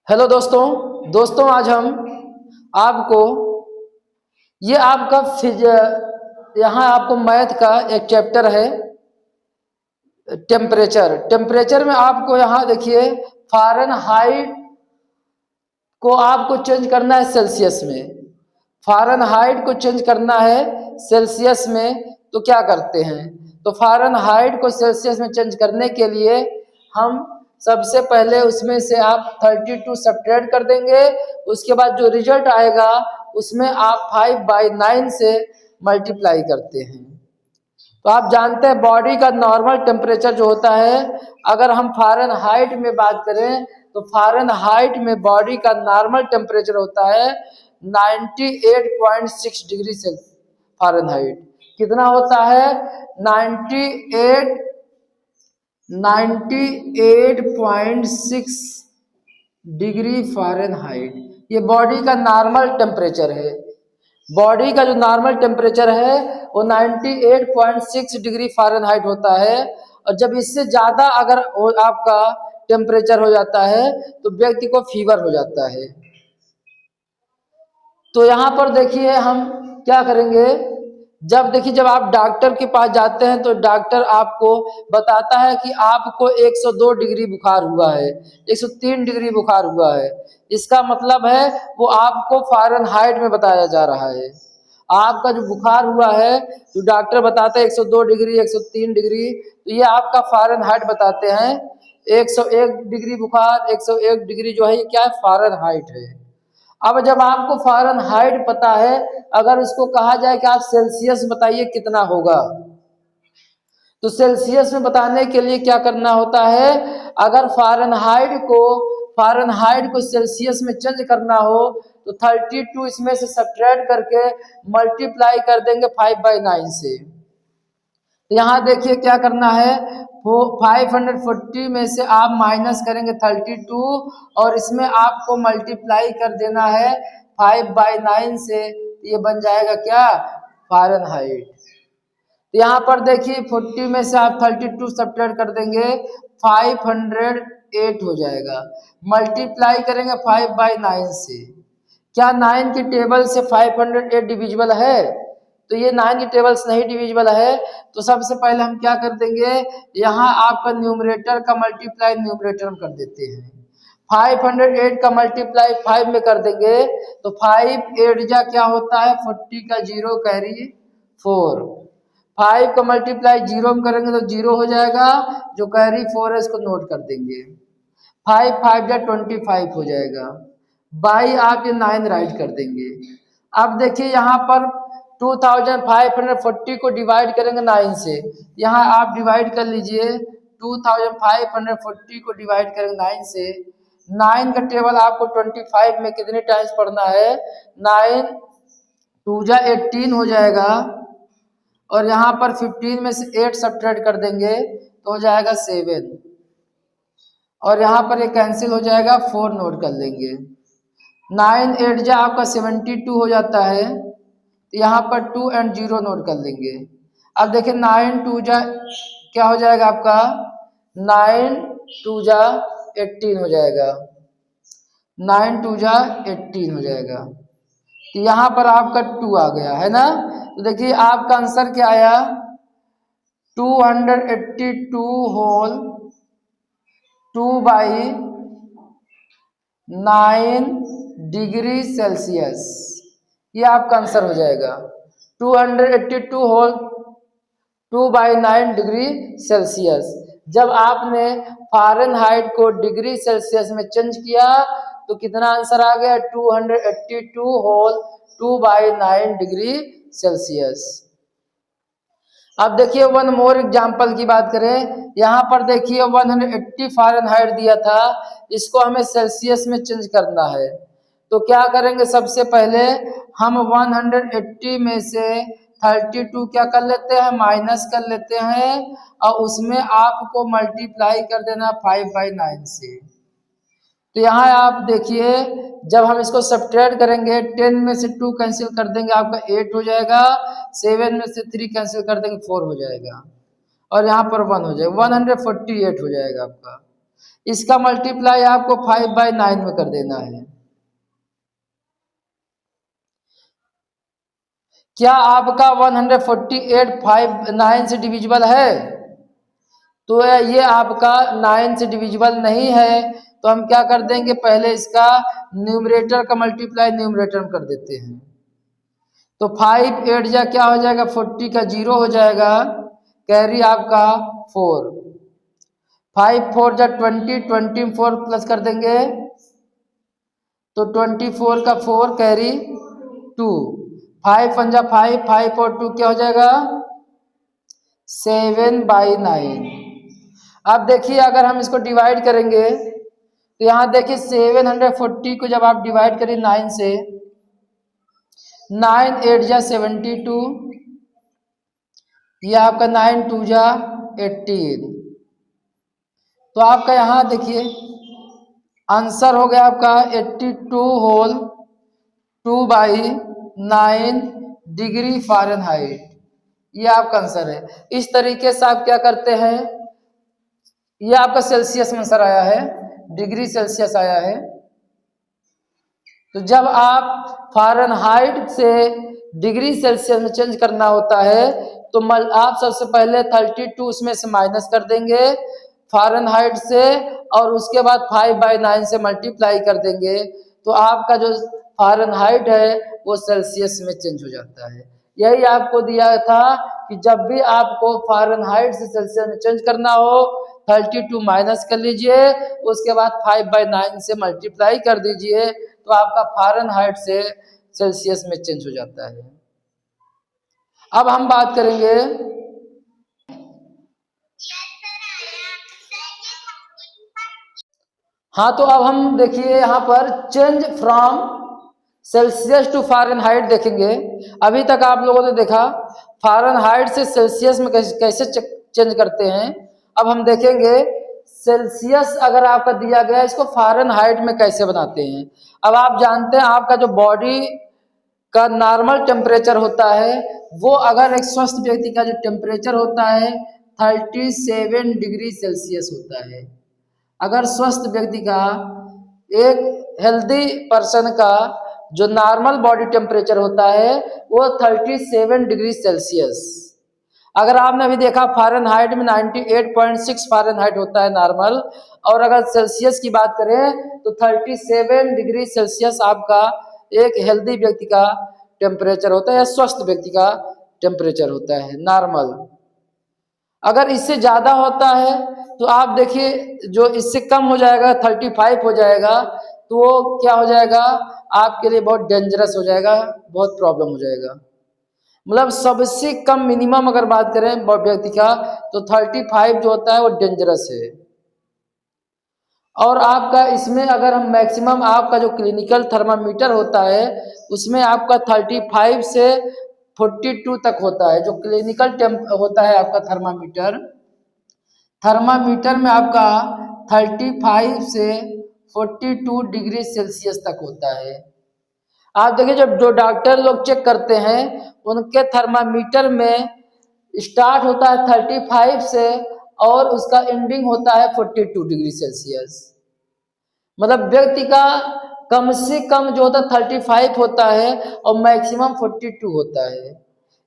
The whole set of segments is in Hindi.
हेलो दोस्तों दोस्तों आज हम आपको ये आपका यहाँ आपको मैथ का एक चैप्टर है टेम्परेचर में आपको यहाँ देखिए फ़ारेनहाइट को आपको चेंज करना है सेल्सियस में। फ़ारेनहाइट को चेंज करना है सेल्सियस में, तो क्या करते हैं? तो फ़ारेनहाइट को सेल्सियस में चेंज करने के लिए हम सबसे पहले उसमें से आप 32 सब्ट्रैक्ट कर देंगे। उसके बाद जो रिजल्ट आएगा उसमें आप 5/9 से मल्टीप्लाई करते हैं। तो आप जानते हैं बॉडी का नॉर्मल टेम्परेचर जो होता है, अगर हम फ़ारेनहाइट में बात करें तो फ़ारेनहाइट में बॉडी का नॉर्मल टेम्परेचर होता है 98.6 डिग्री सेल्सियस फ़ारेनहाइट। कितना होता है? 98.6 डिग्री फ़ारेनहाइट। ये बॉडी का नॉर्मल टेम्परेचर है। बॉडी का जो नॉर्मल टेम्परेचर है वो 98.6 डिग्री फ़ारेनहाइट होता है। और जब इससे ज़्यादा अगर आपका टेम्परेचर हो जाता है तो व्यक्ति को फीवर हो जाता है। तो यहाँ पर देखिए हम क्या करेंगे, जब आप डॉक्टर के पास जाते हैं तो डॉक्टर आपको बताता है कि आपको 102 डिग्री बुखार हुआ है, 103 डिग्री बुखार हुआ है। इसका मतलब है वो आपको फ़ारेनहाइट में बताया जा रहा है। आपका जो बुखार हुआ है तो डॉक्टर बताते हैं 102 डिग्री 103 डिग्री, तो ये आपका फ़ारेनहाइट बताते हैं। 101 डिग्री बुखार 101 डिग्री जो है ये क्या है? फ़ारेनहाइट है। अब जब आपको फ़ारेनहाइट पता है, अगर इसको कहा जाए कि आप सेल्सियस बताइए कितना होगा, तो सेल्सियस में बताने के लिए क्या करना होता है? अगर फ़ारेनहाइट को सेल्सियस में चेंज करना हो तो 32 इसमें से सब्ट्रैक्ट करके मल्टीप्लाई कर देंगे 5/9 से। तो यहाँ देखिए क्या करना है, वो 540 में से आप माइनस करेंगे 32 और इसमें आपको मल्टीप्लाई कर देना है 5/9 से। ये बन जाएगा क्या? फ़ारेनहाइट। तो यहाँ पर देखिए 40 में से आप 32 सब्ट्रैक्ट कर देंगे 508 हो जाएगा। मल्टीप्लाई करेंगे 5/9 से। क्या 9 की टेबल से 508 डिविजिबल है? तो ये 9 की टेबल से नहीं डिविजिबल है। तो सबसे पहले हम क्या कर देंगे, यहाँ आपका न्यूमरेटर का मल्टीप्लाई न्यूमरेटर में कर देते हैं। 508 का मल्टीप्लाई 5 में कर देंगे तो 5 8 जा क्या होता है? 40 का 0 कैरी 4। 5 का मल्टीप्लाई 0 में करेंगे तो 0 हो जाएगा, जो कैरी 4 है इसको नोट कर देंगे। 5 5 जा 25 हो जाएगा। बाई आप ये 9 राइट कर देंगे। अब देखिए यहाँ पर 2540 को डिवाइड करेंगे 9 से। यहाँ आप डिवाइड कर लीजिए 2540 को डिवाइड करेंगे 9 से। 9 का टेबल आपको 25 में कितने टाइम्स पढ़ना है? 9 2 जा 18 हो जाएगा और यहाँ पर 15 में से 8 सब्ट्रैक्ट कर देंगे तो हो जाएगा 7 और यहाँ पर ये कैंसिल हो जाएगा, 4 नोट कर लेंगे। 9 8 जा आपका 72 हो जाता है, तो यहाँ पर 2 एंड 0 नोट कर लेंगे। अब देखिए 9 2 जा क्या हो जाएगा आपका? 9 2 जा 18 हो जाएगा। 9 2 जा 18 हो जाएगा। तो यहाँ पर आपका 2 आ गया है ना। तो देखिए आपका आंसर क्या आया? 282 होल 2/9 डिग्री सेल्सियस। ये आपका आंसर हो जाएगा 282 होल 2/9 डिग्री सेल्सियस। जब आपने फ़ारेनहाइट को डिग्री सेल्सियस में चेंज किया तो कितना आंसर आ गया? 282 होल 2/9 डिग्री सेल्सियस। अब देखिए वन मोर एग्जाम्पल की बात करें, यहाँ पर देखिए 180 फ़ारेनहाइट दिया था, इसको हमें सेल्सियस में चेंज करना है। तो क्या करेंगे, सबसे पहले हम 180 में से 32 क्या कर लेते हैं? माइनस कर लेते हैं और उसमें आपको मल्टीप्लाई कर देना 5/9 से। तो यहाँ आप देखिए जब हम इसको सब्ट्रैक्ट करेंगे 10 में से 2 कैंसिल कर देंगे आपका 8 हो जाएगा, 7 में से 3 कैंसिल कर देंगे 4 हो जाएगा और यहाँ पर 1 हो जाएगा, 148 हो जाएगा आपका। इसका मल्टीप्लाई आपको 5/9 में कर देना है। क्या आपका 148 5/9 से डिविजिबल है? तो ये आपका 9 से डिविजिबल नहीं है, तो हम क्या कर देंगे, पहले इसका न्यूमरेटर का मल्टीप्लाई न्यूमरेटर में कर देते हैं। तो 5 8 जा क्या हो जाएगा, 40 का 0 हो जाएगा, कैरी आपका 4। 5 4 जा 20, 24 प्लस कर देंगे तो 24 का 4 कैरी 2। 5 1 जा 5, 5 और 2 क्या हो जाएगा 7/9। अब देखिए अगर हम इसको डिवाइड करेंगे तो यहाँ देखिए 740 को जब आप डिवाइड करें 9 से, 9 8 जा 72, ये आपका 9 2 जा 18। तो आपका यहाँ देखिए आंसर हो गया आपका 82 होल 2/9 डिग्री फ़ारेनहाइट। ये आपका आंसर है। इस तरीके से आप क्या करते हैं, ये आपका सेल्सियस में आंसर आया है, डिग्री सेल्सियस आया है। तो जब आप फ़ारेनहाइट से डिग्री सेल्सियस में चेंज करना होता है तो आप सबसे पहले 32 उसमें से माइनस कर देंगे फ़ारेनहाइट से, और उसके बाद 5/9 से मल्टीप्लाई कर देंगे, तो आपका जो फ़ारेनहाइट है वो सेल्सियस में चेंज हो जाता है। यही आपको दिया था कि जब भी आपको फ़ारेनहाइट से सेल्सियस में चेंज करना हो 32 माइनस कर लीजिए, उसके बाद 5/9 से मल्टीप्लाई कर दीजिए, तो आपका फ़ारेनहाइट से सेल्सियस में चेंज हो जाता है। अब हम बात करेंगे, हाँ तो अब हम देखिए यहाँ पर change from Celsius to Fahrenheit देखेंगे। अभी तक आप लोगों ने देखा फ़ारेनहाइट से सेल्सियस में कैसे चेंज करते हैं। अब हम देखेंगे सेल्सियस अगर आपका दिया गया इसको फ़ारेनहाइट में कैसे बनाते हैं। अब आप जानते हैं आपका जो बॉडी का नॉर्मल टेम्परेचर होता है, वो अगर एक स्वस्थ व्यक्ति का जो टेम्परेचर होता है 37 डिग्री सेल्सियस होता है। अगर स्वस्थ व्यक्ति का, एक हेल्दी पर्सन का जो नॉर्मल बॉडी टेम्परेचर होता है वो 37 डिग्री सेल्सियस। अगर आपने अभी देखा फ़ारेनहाइट में 98.6 फ़ारेनहाइट होता है नॉर्मल, और अगर सेल्सियस की बात करें तो 37 डिग्री सेल्सियस आपका एक हेल्दी व्यक्ति का टेम्परेचर होता है, या स्वस्थ व्यक्ति का टेम्परेचर होता है नॉर्मल। अगर इससे ज़्यादा होता है तो आप देखिए जो इससे कम हो जाएगा 35 हो जाएगा, तो वो क्या हो जाएगा आपके लिए बहुत डेंजरस हो जाएगा, बहुत प्रॉब्लम हो जाएगा। मतलब सबसे कम मिनिमम अगर बात करें व्यक्ति का तो 35 जो होता है वो डेंजरस है। और आपका इसमें अगर हम मैक्सिमम आपका जो क्लिनिकल थर्मामीटर होता है उसमें आपका 35 से 42 तक होता है। जो क्लिनिकल टेम्प होता है आपका थर्मामीटर में आपका 35 से 42 डिग्री सेल्सियस तक होता है। आप देखिए जब जो डॉक्टर लोग चेक करते हैं उनके थर्मामीटर में स्टार्ट होता है 35 से और उसका एंडिंग होता है 42 डिग्री सेल्सियस। मतलब व्यक्ति का कम से कम जो होता है 35 होता है और मैक्सिमम 42 होता है।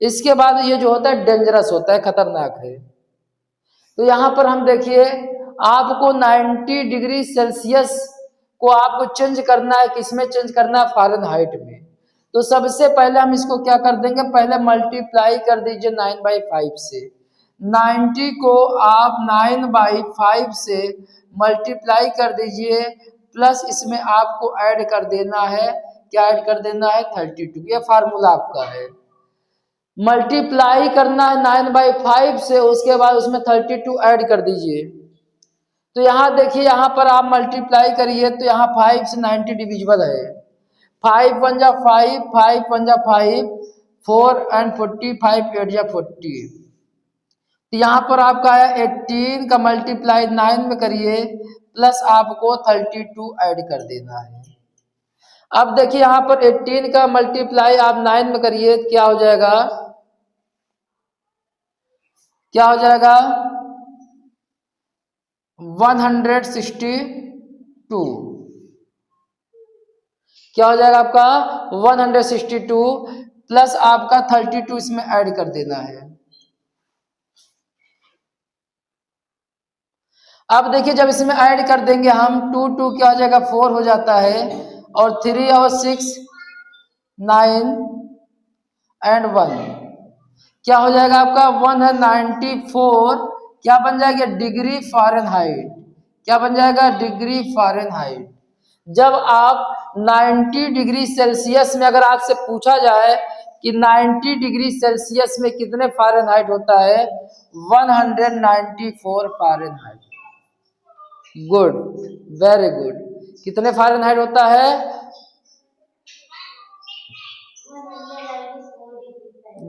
इसके बाद ये जो होता है डेंजरस होता है, खतरनाक है। तो यहाँ पर हम देखिए आपको 90 डिग्री सेल्सियस को आपको चेंज करना है, किसमें चेंज करना है, फ़ारेनहाइट में। तो सबसे पहले हम इसको क्या कर देंगे, पहले मल्टीप्लाई कर दीजिए 9/5 से। 90 को आप 9/5 से मल्टीप्लाई कर दीजिए, प्लस इसमें आपको ऐड कर देना है, क्या ऐड कर देना है 32। ये फार्मूला आपका है। मल्टीप्लाई करना है 9/5 से, उसके बाद उसमें 32 ऐड कर दीजिए। तो यहाँ देखिए यहाँ पर आप मल्टीप्लाई करिए तो यहाँ 5 से 90 डिविजिबल है। 5 1 जा 5, 5 1 जा 5, 4 and 40, 5 8 जा 40। तो यहाँ पर आपका आया 18 का मल्टीप्लाई 9 में करिए, प्लस आपको 32 ऐड कर देना है। अब देखिए यहाँ पर 18 का मल्टीप्लाई आप 9 में करिए, क्या हो जाएगा, क्या हो जाएगा 162 क्या हो जाएगा आपका 162 प्लस आपका 32 इसमें ऐड कर देना है। अब देखिए जब इसमें ऐड कर देंगे हम 2 2 क्या हो जाएगा 4 हो जाता है और 3 और 6 9 एंड 1 क्या हो जाएगा आपका 194 क्या बन जाएगा डिग्री फ़ारेनहाइट। क्या बन जाएगा डिग्री फ़ारेनहाइट। जब आप 90 डिग्री सेल्सियस में अगर आपसे पूछा जाए कि 90 डिग्री सेल्सियस में कितने फ़ारेनहाइट होता है 194 फ़ारेनहाइट। Good, very good. कितने फ़ारेनहाइट होता है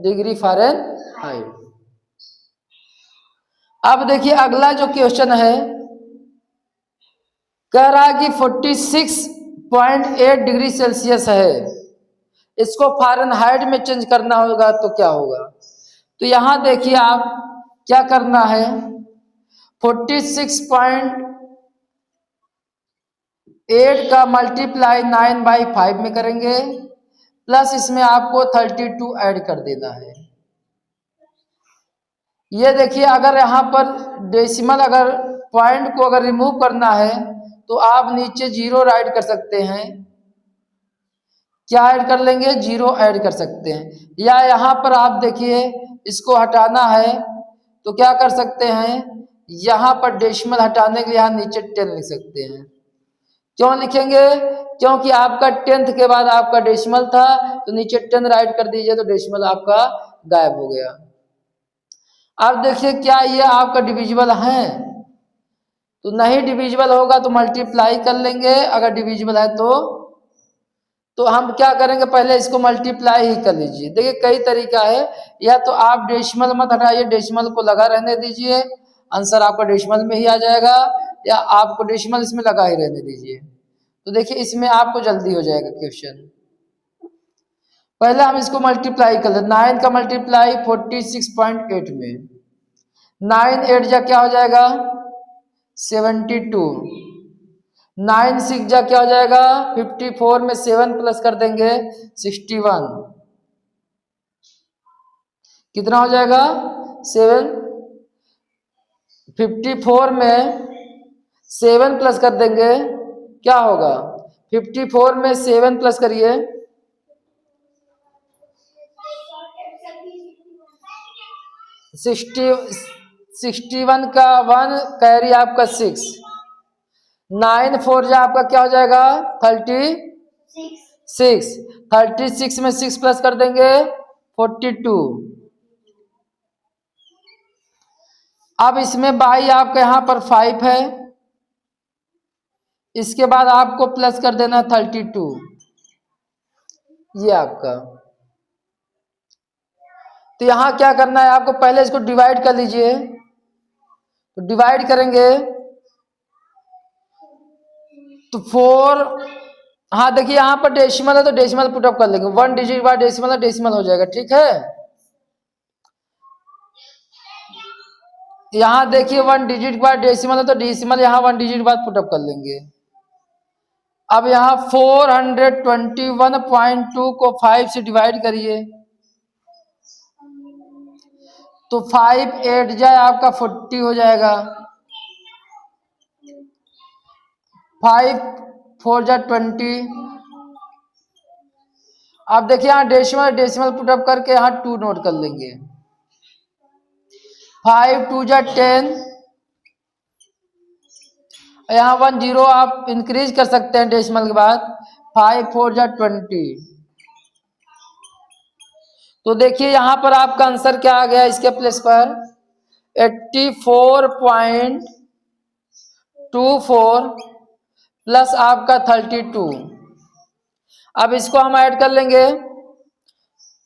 डिग्री फ़ारेनहाइट। अब देखिए अगला जो क्वेश्चन है कह रहा है कि 46.8 डिग्री सेल्सियस है, इसको फ़ारेनहाइट में चेंज करना होगा तो क्या होगा। तो यहां देखिए आप क्या करना है 46.8 का मल्टीप्लाई 9/5 में करेंगे प्लस इसमें आपको 32 ऐड कर देना है। ये देखिए अगर यहाँ पर डेसिमल अगर पॉइंट को अगर रिमूव करना है तो आप नीचे 0 ऐड कर सकते हैं। क्या ऐड कर लेंगे 0 ऐड कर सकते हैं या यहाँ पर आप देखिए इसको हटाना है तो क्या कर सकते हैं यहाँ पर डेसिमल हटाने के लिए यहाँ नीचे 10 लिख सकते हैं। क्यों लिखेंगे क्योंकि आपका 10th के बाद आपका डेसिमल था तो नीचे 10 राइट कर दीजिए तो डेसिमल आपका गायब हो गया। अब देखिए क्या ये आपका डिविजिबल है तो नहीं डिविजिबल होगा तो मल्टीप्लाई कर लेंगे, अगर डिविजिबल है तो हम क्या करेंगे पहले इसको मल्टीप्लाई ही कर लीजिए। देखिए कई तरीका है, या तो आप डेसिमल मत हटाइए डेसिमल को लगा रहने दीजिए आंसर आपका डेसिमल में ही आ जाएगा, या आपको डेसिमल इसमें लगा ही रहने दीजिए। तो देखिए इसमें आपको जल्दी हो जाएगा क्वेश्चन। पहले हम इसको मल्टीप्लाई कर लें 9 का मल्टीप्लाई 46.8 में 9 8 जा क्या हो जाएगा 72 9 6 जा क्या हो जाएगा 54 में 7 प्लस कर देंगे 61 कितना हो जाएगा 7 54 में 7 प्लस कर देंगे क्या होगा 54 में 7 प्लस करिए 61 का 1 कैरी आपका 6 9 4 जा आपका क्या हो जाएगा 36 में 6 प्लस कर देंगे 42। अब इसमें बाई आपका यहाँ पर 5 है, इसके बाद आपको प्लस कर देना 32 ये आपका। तो यहाँ क्या करना है आपको पहले इसको डिवाइड कर लीजिए तो डिवाइड करेंगे तो 4 हाँ देखिए यहाँ पर डेसिमल है तो डेसिमल पुट अप कर लेंगे 1 डिजिट बाद डेसिमल है डेसिमल हो जाएगा ठीक है। यहाँ देखिए 1 डिजिट बाद डेसिमल है तो डेसिमल यहाँ 1 डिजिट बाद पुट अप कर लेंगे। अब यहाँ 421.2 को 5 से डिवाइड करिए तो 5 8 जाए आपका 40 हो जाएगा 5 4 जा 20। अब देखिए यहाँ डेसिमल पुट अप करके यहाँ 2 नोट कर लेंगे 5 2 जा 10 यहाँ 1 0 आप इंक्रीज कर सकते हैं डेसिमल के बाद 5 4 जा 20। तो देखिए यहाँ पर आपका आंसर क्या आ गया इसके प्लेस पर 84.24 प्लस आपका 32। अब इसको हम ऐड कर लेंगे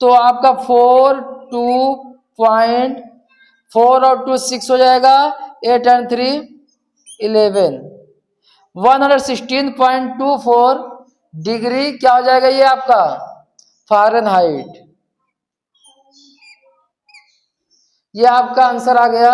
तो आपका 4 2.4 और 2 6 हो जाएगा 8 and 3 11 116.24 डिग्री क्या हो जाएगा ये आपका फ़ारेनहाइट। ये आपका आंसर आ गया